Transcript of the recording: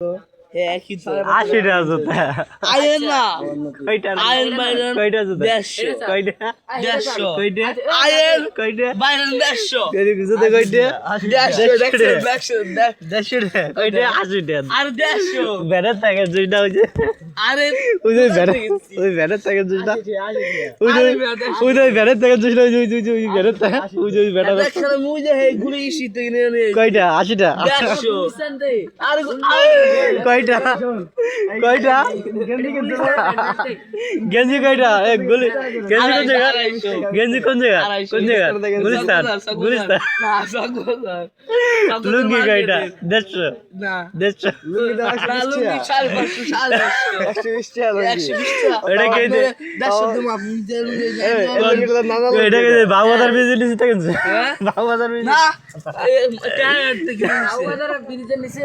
80 টাকা জুতা আয়েন না কয়টা আয়েন বাইরেন কয়টা জুতা 150 কয়টা 150 কয়টা আয়েন কয়টা বাইরেন 150 এদিকে জুতা কয়টা 150 150 টাকা কয়টা 80 টাকা আর 150 ব্যানার থাকে জুতা হইছে আরে ওই যে ব্যানার ওই ব্যানার থাকে জুতা ওই যে ব্যানার থাকে জুতা ওই ব্যানার থাকে ওই যে ব্যানার দেখছেন মুই যে হে গুলি শীত কিনে নে কয়টা 80 টাকা 150 আর কয়টা কয়টা গেঞ্জি কয়টা এক গুলি গেঞ্জি কোন জায়গা গেঞ্জি কোন জায়গা কোন জায়গা গুলিস্তান গুলিস্তান না সগোদার লুঙ্গি কয়টা 150 না 150 লুঙ্গি 550 120 টাকা 120 টাকা এটা কে দে 150 দিম আপনি যে লুঙ্গি এটা কে বাগবাজার বিজনেস থেকে বাগবাজার না টায়ার থেকে বাগবাজার বিজনেস নিছে